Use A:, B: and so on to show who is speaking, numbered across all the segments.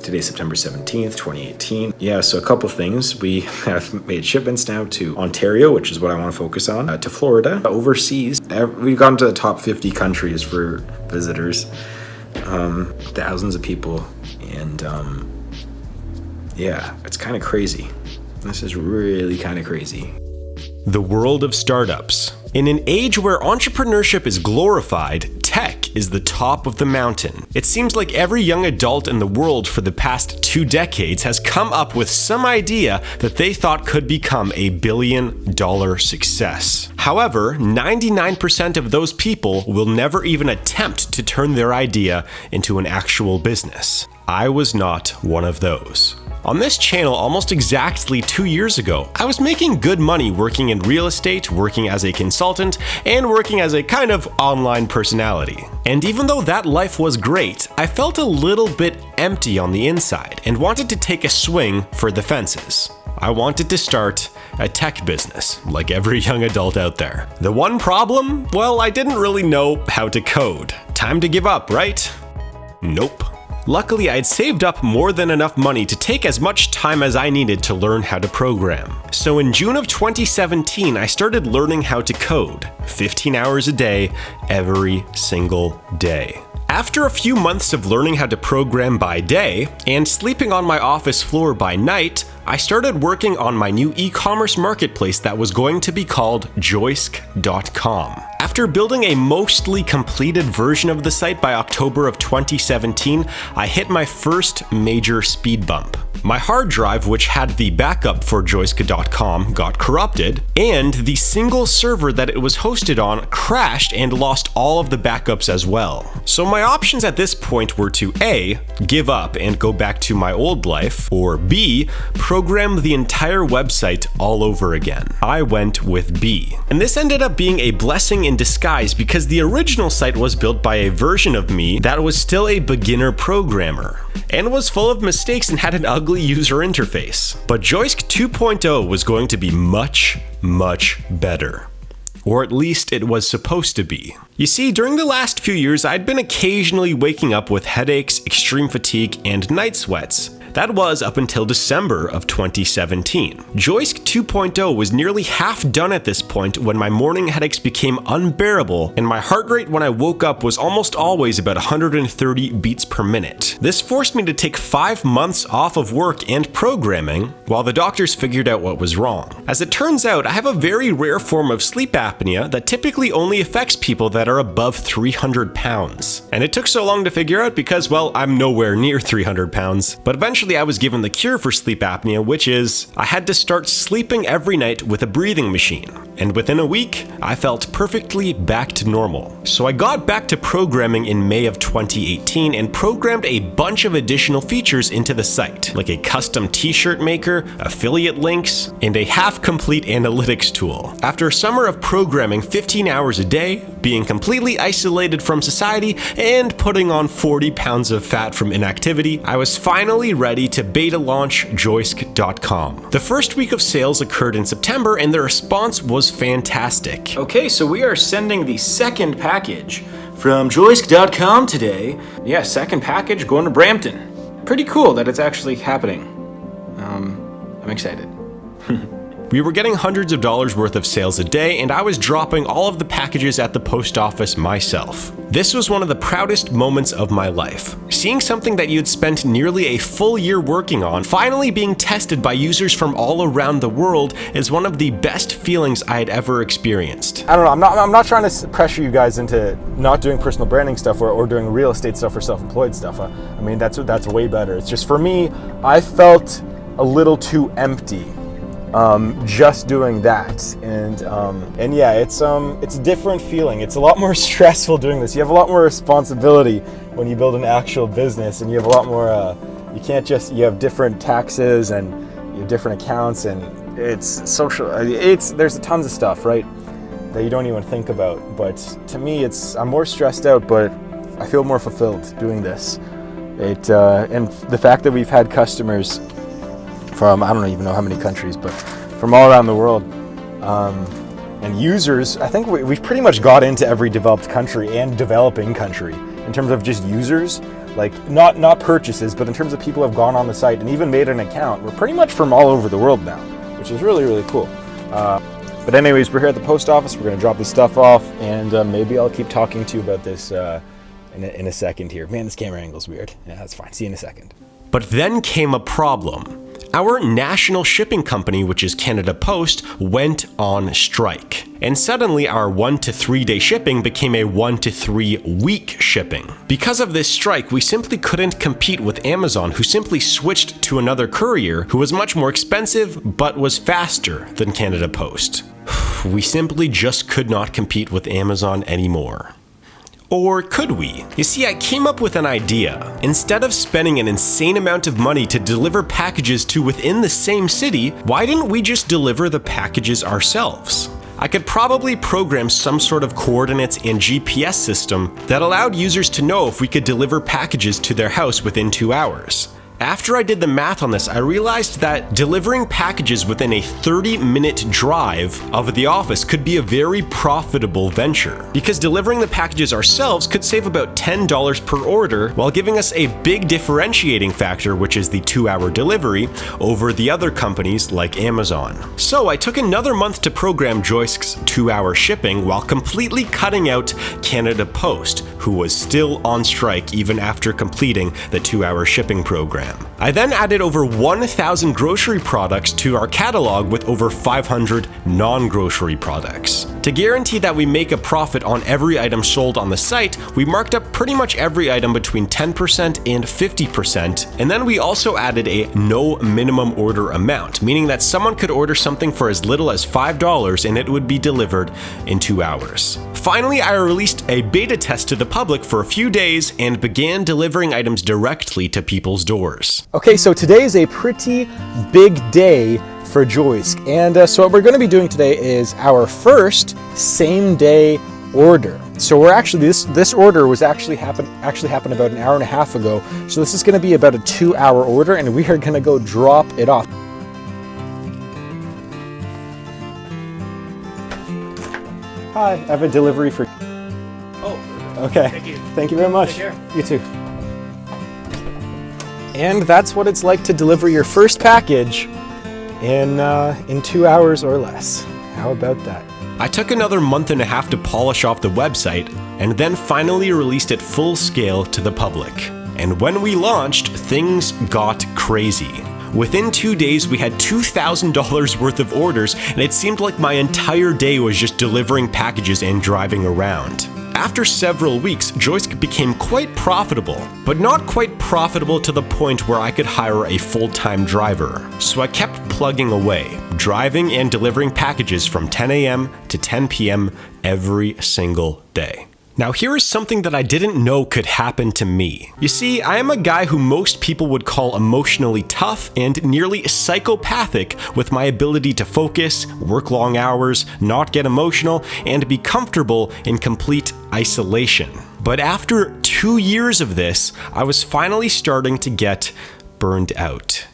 A: Today's September 17th, 2018. Yeah, so a couple things. We have made shipments now to Ontario, which is what I want to focus on, to Florida, overseas. We've gone to the top 50 countries for visitors, thousands of people, and yeah, it's kind of crazy. This is really kind of crazy.
B: The world of startups. In an age where entrepreneurship is glorified, tech is the top of the mountain. It seems like every young adult in the world for the past 2 decades has come up with some idea that they thought could become a billion-dollar success. However, 99% of those people will never even attempt to turn their idea into an actual business. I was not one of those. On this channel almost exactly 2 years ago, I was making good money working in real estate, working as a consultant, and working as a kind of online personality. And even though that life was great, I felt a little bit empty on the inside and wanted to take a swing for the fences. I wanted to start a tech business, like every young adult out there. The one problem? Well, I didn't really know how to code. Time to give up, right? Nope. Luckily, I had saved up more than enough money to take as much time as I needed to learn how to program. So in June of 2017, I started learning how to code, 15 hours a day, every single day. After a few months of learning how to program by day and sleeping on my office floor by night, I started working on my new e-commerce marketplace that was going to be called Joisk.com. After building a mostly completed version of the site by October of 2017, I hit my first major speed bump. My hard drive, which had the backup for Joisk.com, got corrupted, and the single server that it was hosted on crashed and lost all of the backups as well. So my options at this point were to A, give up and go back to my old life, or B, program the entire website all over again. I went with B. And this ended up being a blessing in disguise because the original site was built by a version of me that was still a beginner programmer and was full of mistakes and had an ugly user interface. But Joisk 2.0 was going to be much, much better. Or at least it was supposed to be. You see, during the last few years, I'd been occasionally waking up with headaches, extreme fatigue, and night sweats. That was up until December of 2017. Joisk 2.0 was nearly half done at this point when my morning headaches became unbearable and my heart rate when I woke up was almost always about 130 beats per minute. This forced me to take 5 months off of work and programming while the doctors figured out what was wrong. As it turns out, I have a very rare form of sleep apnea that typically only affects people that are above 300 pounds. And it took so long to figure out because, well, I'm nowhere near 300 pounds, but eventually I was given the cure for sleep apnea, which is I had to start sleeping every night with a breathing machine. And within a week, I felt perfectly back to normal. So I got back to programming in May of 2018 and programmed a bunch of additional features into the site, like a custom t-shirt maker, affiliate links, and a half-complete analytics tool. After a summer of programming 15 hours a day, being completely isolated from society, and putting on 40 pounds of fat from inactivity, I was finally ready to beta launch Joisk.com. The first week of sales occurred in September and the response was fantastic.
A: Okay, so we are sending the second package from Joisk.com today. Yeah, second package going to Brampton. Pretty cool that it's actually happening. I'm excited.
B: We were getting hundreds of dollars worth of sales a day, and I was dropping all of the packages at the post office myself. This was one of the proudest moments of my life. Seeing something that you'd spent nearly a full year working on finally being tested by users from all around the world is one of the best feelings I had ever experienced.
C: I don't know, I'm not trying to pressure you guys into not doing personal branding stuff or doing real estate stuff or self-employed stuff. I mean, that's way better. It's just for me, I felt a little too empty. Just doing that, and yeah, it's a different feeling. It's a lot more stressful doing this. You have a lot more responsibility when you build an actual business, and you have a lot more. You have different taxes and you have different accounts, and it's social. There's tons of stuff, right, that you don't even think about. But to me, I'm more stressed out, but I feel more fulfilled doing this. And the fact that we've had customers from, I don't even know how many countries, but from all around the world. And users, I think we've pretty much got into every developed country and developing country in terms of just users. like not purchases, but in terms of people who have gone on the site and even made an account, we're pretty much from all over the world now, which is really, really cool. But anyways, we're here at the post office. We're going to drop this stuff off, and maybe I'll keep talking to you about this in a second here. Man, this camera angle's weird. Yeah, that's fine. See you in a second.
B: But then came a problem. Our national shipping company, which is Canada Post, went on strike. And suddenly our 1 to 3 day shipping became a 1 to 3 week shipping. Because of this strike, we simply couldn't compete with Amazon, who simply switched to another courier who was much more expensive but was faster than Canada Post. We simply just could not compete with Amazon anymore. Or could we? You see, I came up with an idea. Instead of spending an insane amount of money to deliver packages to within the same city, why didn't we just deliver the packages ourselves? I could probably program some sort of coordinates and GPS system that allowed users to know if we could deliver packages to their house within 2 hours. After I did the math on this, I realized that delivering packages within a 30-minute drive of the office could be a very profitable venture, because delivering the packages ourselves could save about $10 per order while giving us a big differentiating factor, which is the 2-hour delivery, over the other companies like Amazon. So I took another month to program Joisk's 2-hour shipping while completely cutting out Canada Post, who was still on strike even after completing the 2-hour shipping program. I then added over 1,000 grocery products to our catalog with over 500 non-grocery products. To guarantee that we make a profit on every item sold on the site, we marked up pretty much every item between 10% and 50%, and then we also added a no minimum order amount, meaning that someone could order something for as little as $5 and it would be delivered in 2 hours. Finally, I released a beta test to the public for a few days and began delivering items directly to people's doors.
C: Okay, so today is a pretty big day for Joisk, and so what we're going to be doing today is our first same-day order. So we're actually this order was actually happened about an hour and a half ago. So this is going to be about a 2-hour order, and we are going to go drop it off. Hi, I have a delivery for.
D: Oh,
C: okay.
D: Thank you.
C: Thank you very much.
D: Take care.
C: You too. And that's what it's like to deliver your first package in 2 hours or less. How about that?
B: I took another month and a half to polish off the website and then finally released it full scale to the public. And when we launched, things got crazy. Within 2 days, we had $2,000 worth of orders, and it seemed like my entire day was just delivering packages and driving around. After several weeks, Joisk became quite profitable, but not quite profitable to the point where I could hire a full-time driver. So I kept plugging away, driving and delivering packages from 10 a.m. to 10 p.m. every single day. Now here is something that I didn't know could happen to me. You see, I am a guy who most people would call emotionally tough and nearly psychopathic with my ability to focus, work long hours, not get emotional, and be comfortable in complete isolation. But after 2 years of this, I was finally starting to get burned out.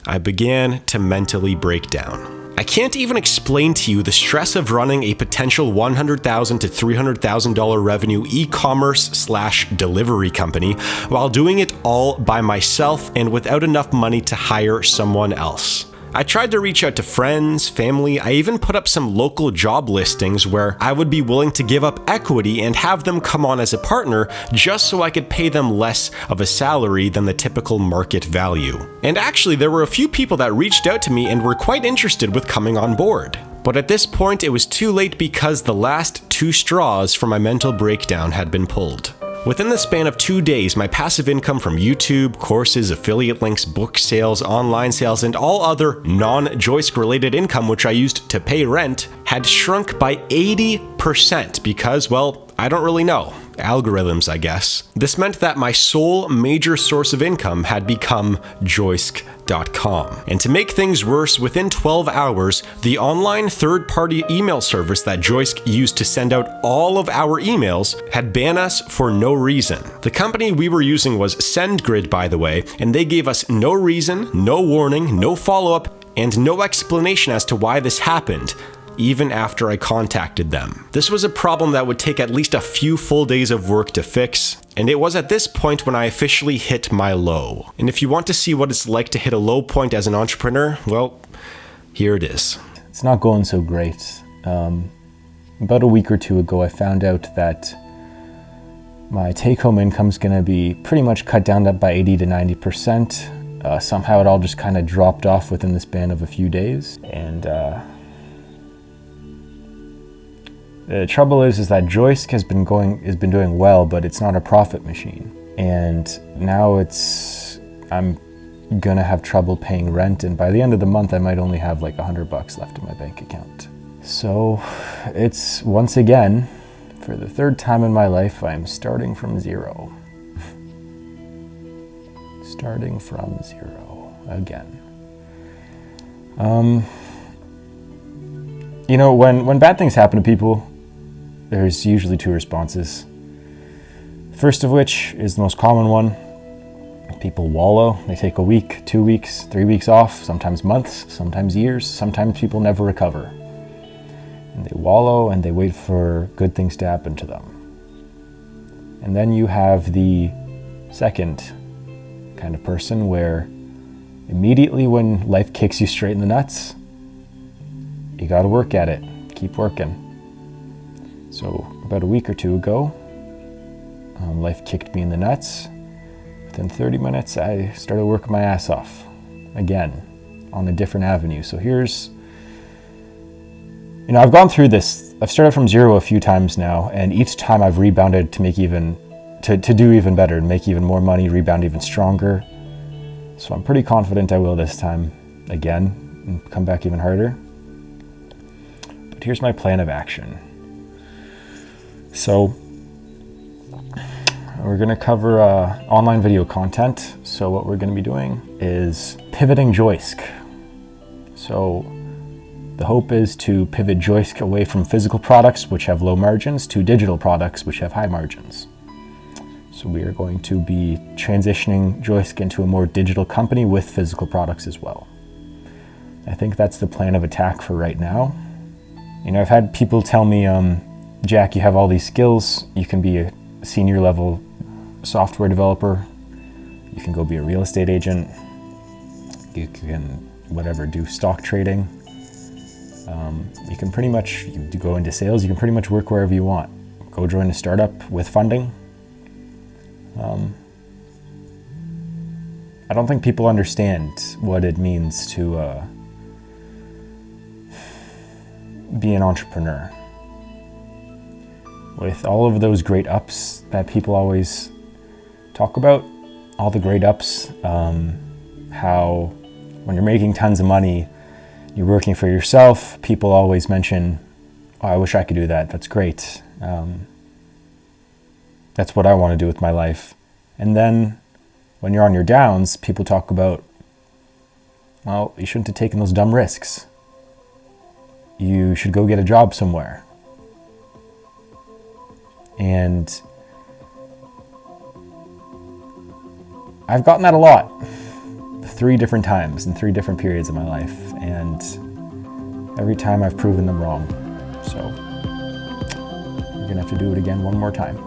B: I began to mentally break down. I can't even explain to you the stress of running a potential $100,000 to $300,000 revenue e-commerce/delivery company while doing it all by myself and without enough money to hire someone else. I tried to reach out to friends, family. I even put up some local job listings where I would be willing to give up equity and have them come on as a partner just so I could pay them less of a salary than the typical market value. And actually, there were a few people that reached out to me and were quite interested with coming on board. But at this point, it was too late because the last 2 straws for my mental breakdown had been pulled. Within the span of 2 days, my passive income from YouTube, courses, affiliate links, book sales, online sales, and all other non-Joisk related income which I used to pay rent had shrunk by 80% because, well, I don't really know. Algorithms, I guess. This meant that my sole major source of income had become Joisk.com. And to make things worse, within 12 hours, the online third-party email service that Joisk used to send out all of our emails had banned us for no reason. The company we were using was SendGrid, by the way, and they gave us no reason, no warning, no follow-up, and no explanation as to why this happened, even after I contacted them. This was a problem that would take at least a few full days of work to fix, And it was at this point when I officially hit my low. And if you want to see what it's like to hit a low point as an entrepreneur, well, here it is.
D: It's not going so great. About a week or two ago, I found out that my take-home income is going to be pretty much cut down by 80 to 90%. Somehow it all just kind of dropped off within the span of a few days. And the trouble is that Joisk has been doing well, but it's not a profit machine. And now I'm gonna have trouble paying rent, and by the end of the month I might only have like $100 left in my bank account. So it's, once again, for the third time in my life, I'm starting from zero. Starting from zero again. You know, when bad things happen to people, there's usually two responses. First of which is the most common one. People wallow. They take a week, 2 weeks, 3 weeks off, sometimes months, sometimes years, sometimes people never recover. And they wallow and they wait for good things to happen to them. And then you have the second kind of person where immediately when life kicks you straight in the nuts, you gotta work at it, keep working. So about a week or two ago, life kicked me in the nuts. Within 30 minutes, I started working my ass off again on a different avenue. So here's, I've gone through this. I've started from zero a few times now, and each time I've rebounded to make to do even better, and make even more money, rebound even stronger. So I'm pretty confident I will this time again and come back even harder. But here's my plan of action. So we're going to cover online video content. So what we're going to be doing is pivoting Joisk. So the hope is to pivot Joisk away from physical products, which have low margins, to digital products, which have high margins. So we are going to be transitioning Joisk into a more digital company with physical products as well. I think that's the plan of attack for right now. I've had people tell me, Jack, you have all these skills. You can be a senior level software developer. You can go be a real estate agent. You can, do stock trading. You can pretty much go into sales. You can pretty much work wherever you want. Go join a startup with funding. I don't think people understand what it means to be an entrepreneur. With all of those great ups that people always talk about, all the great ups, how when you're making tons of money, you're working for yourself, people always mention, oh, I wish I could do that, that's great. That's what I want to do with my life. And then when you're on your downs, people talk about, well, you shouldn't have taken those dumb risks. You should go get a job somewhere. And I've gotten that a lot, 3 different times in 3 different periods of my life, and every time I've proven them wrong. So we're gonna have to do it again one more time.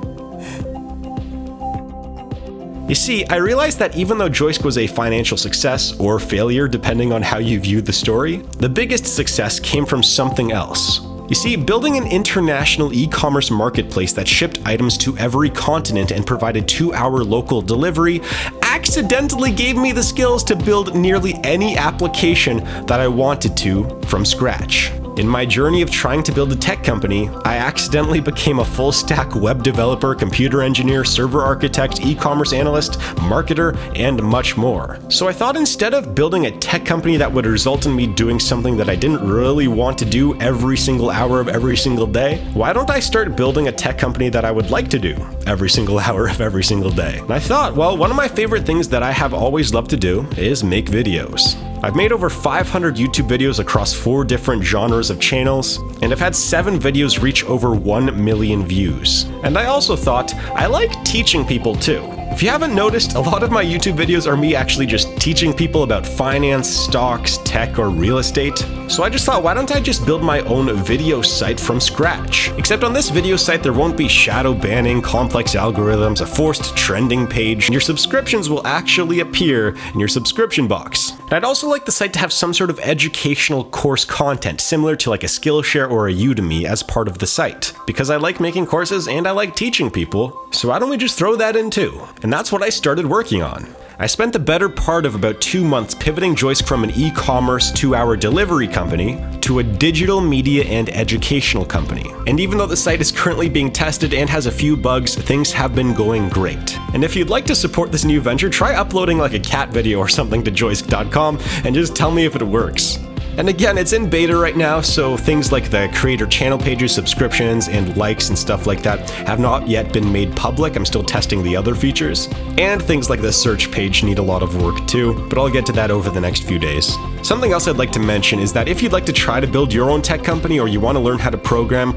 B: You see, I realized that even though Joisk was a financial success or failure, depending on how you view the story, the biggest success came from something else. You see, building an international e-commerce marketplace that shipped items to every continent and provided 2-hour local delivery accidentally gave me the skills to build nearly any application that I wanted to from scratch. In my journey of trying to build a tech company, I accidentally became a full-stack web developer, computer engineer, server architect, e-commerce analyst, marketer, and much more. So I thought instead of building a tech company that would result in me doing something that I didn't really want to do every single hour of every single day, why don't I start building a tech company that I would like to do every single hour of every single day? And I thought, well, one of my favorite things that I have always loved to do is make videos. I've made over 500 YouTube videos across 4 different genres of channels, and I've had 7 videos reach over 1 million views. And I also thought, I like teaching people too. If you haven't noticed, a lot of my YouTube videos are me actually just teaching people about finance, stocks, tech, or real estate. So I just thought, why don't I just build my own video site from scratch? Except on this video site, there won't be shadow banning, complex algorithms, a forced trending page, and your subscriptions will actually appear in your subscription box. And I'd also like the site to have some sort of educational course content, similar to like a Skillshare or a Udemy as part of the site. Because I like making courses and I like teaching people, so why don't we just throw that in too? And that's what I started working on. I spent the better part of about 2 months pivoting Joisk from an e-commerce 2-hour delivery company to a digital media and educational company. And even though the site is currently being tested and has a few bugs, things have been going great. And if you'd like to support this new venture, try uploading like a cat video or something to joisk.com and just tell me if it works. And again, it's in beta right now, so things like the creator channel pages, subscriptions, and likes and stuff like that have not yet been made public. I'm still testing the other features. And things like the search page need a lot of work too, but I'll get to that over the next few days. Something else I'd like to mention is that if you'd like to try to build your own tech company or you want to learn how to program,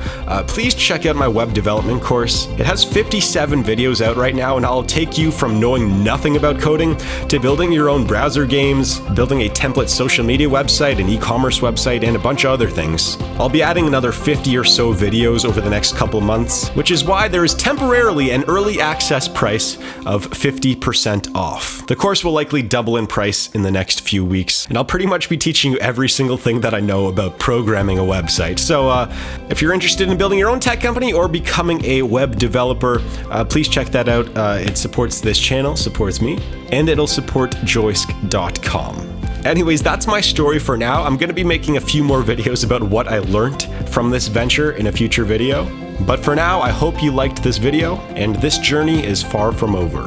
B: please check out my web development course. It has 57 videos out right now, and I'll take you from knowing nothing about coding to building your own browser games, building a template social media website, an e-commerce website, and a bunch of other things. I'll be adding another 50 or so videos over the next couple months, which is why there is temporarily an early access price of 50% off. The course will likely double in price in the next few weeks, and I'll pretty much be teaching you every single thing that I know about programming a website. So if you're interested in building your own tech company or becoming a web developer, please check that out. It supports this channel, supports me, and it'll support joisk.com. Anyways, that's my story for now. I'm going to be making a few more videos about what I learned from this venture in a future video. But for now, I hope you liked this video, and this journey is far from over.